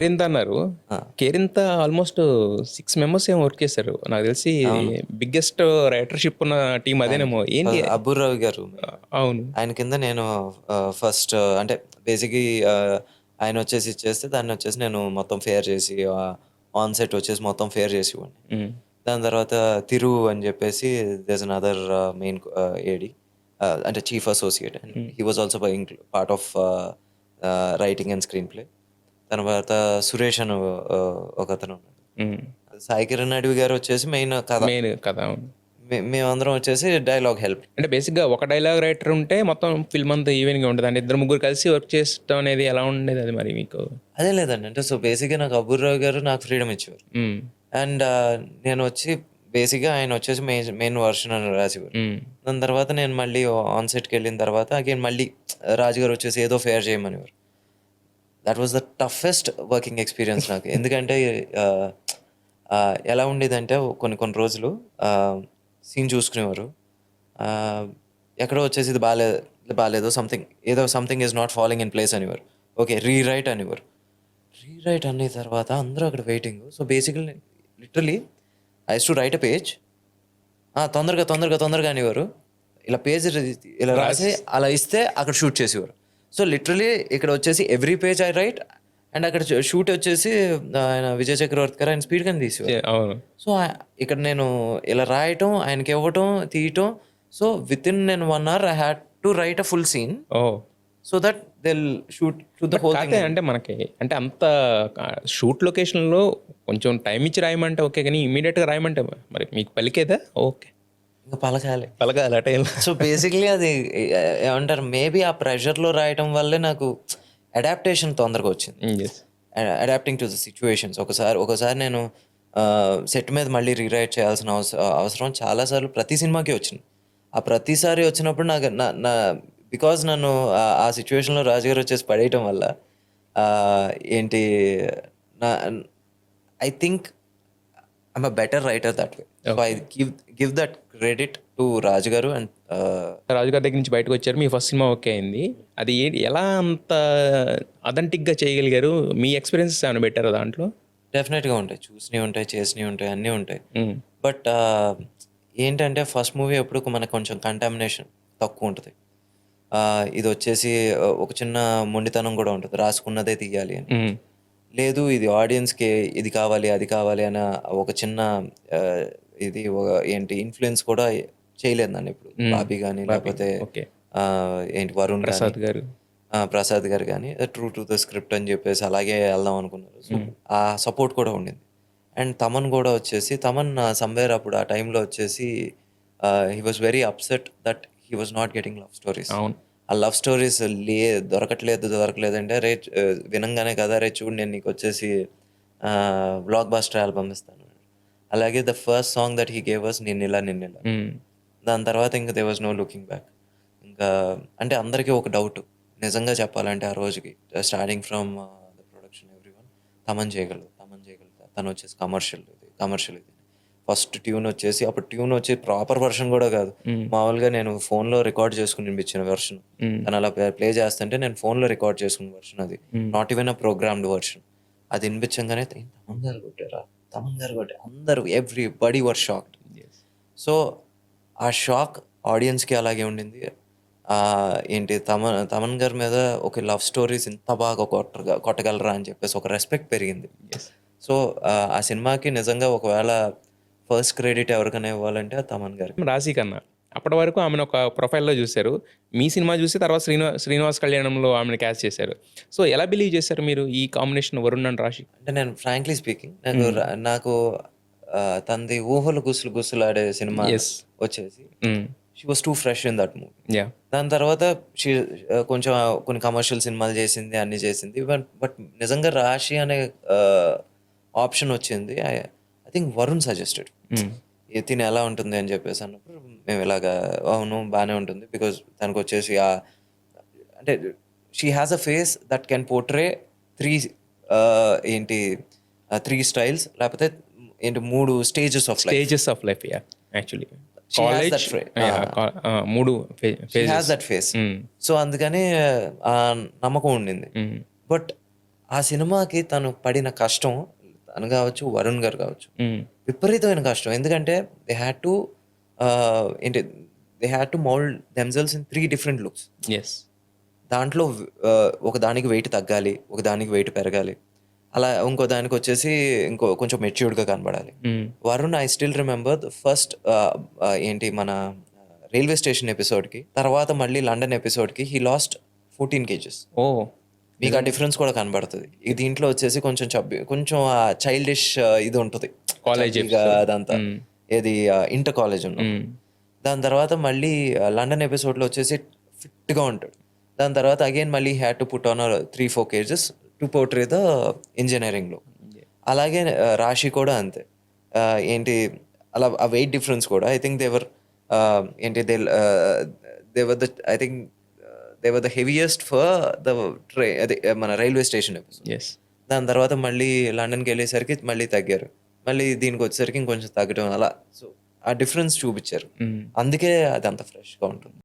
కేరింత అన్నారు. ఆ! Kerintha almost 6 members ఏమో వర్క్ చేశారు. నాకు తెలిసి అవును. బిగ్గెస్ట్ రైటర్‌షిప్ ఉన్న టీమ్ ఆయనకి అదేనేమో. ఏంటి? అబ్బూర్ రావు గారు మెయిన్. అవును. ఆయన కింద నేను ఫస్ట్ అంటే బేసిక్‌గా ఆయనొచ్చేసి ఇచ్చేస్తే దాన్నొచ్చేసి నేను మొత్తం ఫేర్ చేసి ఆన్ సెట్ వచ్చేసి మొత్తం ఫేర్ చేసేవాడిని. హ్మ్. దాని తర్వాత తిరు అని చెప్పేసి దేర్ ఈస్ అనదర్ మెయిన్ ఏడీ అంటే చీఫ్ అసోసియేట్. హ్మ్. He was also part of writing and screen play. తర్వాత సురేష్ అని ఒకతను ఉన్నాడు. హ్మ్. సాయి కిరణ్ అడవి గారు వచ్చేసి మెయిన్ కథ. మెయిన్ కథ. అవును. మేమందరం వచ్చేసి డైలాగ్ హెల్ప్. అంటే బేసిక్‌గా ఒక డైలాగ్ రైటర్ ఉంటే మొత్తం ఫిల్మ్ అంతా ఈవెన్‌గా ఉంటది. అంటే ఇద్దరు ముగ్గురు కలిసి వర్క్ చేయడం అనేది ఎలా ఉండేది అది మరి మీకు? అదే లేదండి. అంటే సో బేసిక్‌గా నాకు అబ్బూర్రావు గారు నాకు ఫ్రీడమ్ ఇచ్చేవారు. హ్మ్. అండ్ నేనొచ్చి బేసిక్‌గా ఆయనొచ్చేసి మెయిన్ వర్షన్ అని రాసేవారు. హ్మ్. దాని తర్వాత నేను మళ్ళీ ఆన్ సెట్‌కెళ్ళిన తర్వాత అగైన్ మళ్ళీ రాజు గారు వచ్చేసి ఏదో ఫేర్ చేయమనేవారు. That was the toughest working experience నాకు. ఎందుకంటే ఆహ్, ఎలా ఉండేదంటే కొన్ని కొన్ని రోజులు సీన్ చూసుకునేవారు. ఆహ్, ఎక్కడో వచ్చేసి ఇది బాలేదు something is not following in place అనేవారు. ఓకే. రీరైట్ అనేవారు. రీరైట్ అనే తర్వాత అందరూ అక్కడ waiting. So, basically literally I used to write a page. తొందరగా అనేవారు. ఇలా పేజ్ ఇలా రాసి రాసి అలా ఇస్తే అక్కడ షూట్ చేసేవారు. సో, లిటరల్లీ ఇక్కడ వచ్చేసి every page I right and అక్కడ షూట్ వచ్చేసి ఆయన విజయ్ చక్రవర్తి గారు ఆయన స్పీడ్‌గానే తీసేవారు. అవును. సో, ఇక్కడ నేను ఇలా రాయటం, ఆయనకివ్వటం, తీయటం. సో, నేను 1 hour I had to write a full scene. Oh! So that shoot the but whole thing కాతే ఇన్. అంటే మనకి అంటే అంత షూట్ లొకేషన్‌లో కొంచెం టైమ్ ఇచ్చి రాయమంటే ఓకే. గానీ ఇమ్మీడియేట్‌గా రాయమంటే మరి మీకు పలికేదా? ఓకే. ఇంక పలకాలి. పలకాలి ఆ టైంలో. సో, బేసికల్లీ అది ఏమంటారు మేబీ ఆ ప్రెషర్‌లో రాయటం వల్లే నాకు అడాప్టేషన్ తొందరగా వచ్చింది. Hmm. Yes. Adapting to the situations. ఒకసారి నేను సెట్ మీద మళ్ళీ రీరైట్ చేయాల్సిన అవసరం చాలా సార్లు ప్రతి సినిమాకి వచ్చింది. ఆ ప్రతిసారి వచ్చినప్పుడు నాకు నా నా బికాజ్ నన్ను ఆ సిట్యుయేషన్‌లో రాజుగారు వచ్చేసి పడేయటం వల్ల ఆహ్, ఏంటి నా I think I'm a better writer that way. So, I okay. Give that credit to రాజుగారు అండ్ రాజుగారి దగ్గర నుంచి బయటకొచ్చారు. మీ ఫస్ట్ సినిమా ఓకే అయింది. అది ఎలా అంత అథెంటిక్‌గా చేయగలిగారు? మీ ఎక్స్‌పీరియన్సెస్ ఏమైనా పెట్టారా దాంట్లో? డెఫినెట్‌గా ఉంటాయి. చూసినయి ఉంటాయి, చేసినయి ఉంటాయి, అన్నీ ఉంటాయి. హ్మ్. బట్ ఏంటంటే ఫస్ట్ మూవీ ఎప్పుడు మనకు కొంచెం కంటామినేషన్ తక్కువుంటది. ఇదొచ్చేసి ఒక చిన్న మొండితనం గూడా ఉంటది. రాసుకున్నదే తీయాలి అని. హ్మ్. లేదు ఇది ఆడియన్స్‌కి ఇది కావాలి, అది కావాలి అన్న ఒక చిన్న ఆహ్, ఇది ఇన్‌ఫ్లూయెన్స్ కూడా చేయలేదు నన్నెప్పుడు. హ్మ్. బాబీ గాని, బాబీ. లేపోతే ఓకే. వరుణ్ గాని, ప్రసాద్ గారు. ప్రసాద్ గారు గాని ట్రూ టు ద స్క్రిప్ట్ అని జెప్పేసి అలాగే ఎళ్దాం అనుకున్నారు. సో, హ్మ్. ఆ సపోర్ట్ కూడా ఉండింది. అండ్ తమన్ గూడా వచ్చేసి సమ్‌వేర్ అప్పుడు ఆ టైంలో వచ్చేసి he was very upset that he was not getting love stories. అవును. ఆ లవ్ స్టోరీస్ దొరకట్లేదంటే వినంగానే కదా! "అరేయ్ చూడు నేను నీకొచ్చేసి బ్లాక్ బస్టర్ ఆల్బమ్ ఇస్తాను." అలాగే the first song that he gave us 'Ninnila.' Hmm. దాని తర్వాత ఇంక there was no looking back. ఇంకా అంటే అందరికీ ఒక డౌట్. నిజంగా చెప్పాలంటే ఆ రోజుకి starting from the production everyone Thaman చేయగలడు. తనొచ్చేసి కమర్షియల్ ఇది. ఫస్ట్ ట్యూన్ వచ్చేసి అప్పుడు ట్యూన్ వచ్చి ప్రాపర్ వర్షన్ గూడా గాదు. హ్మ్. మామూలుగా నేను ఫోన్‌లో రికార్డ్ చేసుకొని వినిపించిన వెర్షన్. హ్మ్. తను అలా ప్లే చేస్తుంటే నేను ఫోన్‌లో రికార్డ్ చేసుకున్న వెర్షన్ అది. హ్మ్. Not even a programmed version. అది ఇనిపించంగానే తమన్ గారు కొట్టారా? అందరూ everybody were shocked. Yes. So, ఆ షాక్ ఆడియన్స్‌కి అలాగే ఉండింది. తమన్ గారి మీద ఒక లవ్ స్టోరీస్ ఇంత బాగా కొట్టగలరా అని చెప్పేసి ఒక రెస్పెక్ట్ పెరిగింది. యెస్. సో, ఆ సినిమాకి నిజంగా ఒకవేళ ఫస్ట్ క్రెడిట్ ఎవరికైనా ఇవ్వాలంటే అది తమన్ గారికి. రాశి ఖన్నా. అప్పటి వరకు ఆమెను ఒక ప్రొఫైల్‌లో జూసారు. మీ సినిమా జూసి తర్వాత 'శ్రీనివాస్ కళ్యాణంలో' ఆమెను క్యాస్ట్ చేశారు. సో, ఎలా బిలీవ్ చేశారు మీరు ఈ కాంబినేషన్ 'వరుణ్ అండ్ రాశి'? అంటే నేను ఫ్రాంక్లీ స్పీకింగ్ హ్మ్. నాకు తనది 'ఊహలు గుసలాడే' సినిమా యెస్. వచ్చేసి హ్మ్. She was two fresh in that movie. Yeah! దాని తర్వాత షీ కొంచెం కొన్ని కమర్షియల్ సినిమాలు చేసింది. అన్నీ చేసింది. బట్ నిజంగా 'రాశి' అనే ఆహ్, ఆప్షన్ వచ్చింది. I think Varun suggested. హ్మ్. తిను ఎలా ఉంటుంది అని చెప్పేసి అన్నప్పుడు మేము ఇలాగా అవును బానే ఉంటుంది. బికాజ్ తనకొచ్చేసి అంటే she has a face that can portray 3 ఏంటి 3 స్టైల్స్ లేకపోతే 3 stages of life. Stages of life yeah! Actually. She has college that yeah! 3 she has phases. That face. హ్మ్. సో, అందుకని నమ్మకం ఉండింది. హ్మ్. బట్ ఆ సినిమాకి తను పడిన కష్టం, తను కావచ్చు, వరుణ్ గారు కావచ్చు, విపరీతమైన కష్టం. ఎందుకంటే దే హ్యాడ్ టు ఏంటి they had to mould themselves in 3 different looks. Yes. దాంట్లో ఒక దానికి వెయిట్ తగ్గాలి, ఒక దానికి వెయిట్ పెరగాలి. అలా ఇంకో దానికొచ్చేసి కొంచెం మెచ్యూర్డ్‌గా కనపడాలి. Varun I still remember the first ఏంటి మన రైల్వే స్టేషన్ ఎపిసోడ్‌కి, తర్వాత మళ్ళీ లండన్ ఎపిసోడ్‌కి హి లాస్ట్ 14 కేజెస్. ఓహ్! మీకు ఆ డిఫరెన్స్ కూడా కనబడుతది. ఈ దీంట్లో వచ్చేసి కొంచెం కొంచెం చైల్డిష్ ఇది ఉంటది. కాలేజ్ చబ్బీగా ఎపిసోడ్. అదంతా. ఏది ఇంటర్ కాలేజ్ ఉన్నప్పుడు. దాని తర్వాత మళ్ళీ లండన్ ఎపిసోడ్‌లో వచ్చేసి ఫిట్‌గా ఉంటాడు. దాని తర్వాత అగైన్ మళ్ళీ had to put on 3-4 kgs to portray the ఇంజినీరింగ్‌లో. అలాగే రాశి కూడా అంతే. ఏంటి అలా ఆ వెయిట్ డిఫరెన్స్ కూడా ఐ థింక్ ఏంటి they were the I think they were the heaviest for the అదే మన రైల్వే స్టేషన్ ఎపిసోడ్. ఎస్. దాని తర్వాత మళ్ళీ లండన్‌కెళ్ళేసరికి మళ్ళీ తగ్గారు. మళ్ళీ దీనికొచ్చేసరికి ఇంకొంచెం తగ్గడం అలా. సో, ఆ డిఫరెన్స్ చూపిచ్చారు. అందుకే అది అంత ఫ్రెష్‌గా ఉంటుంది.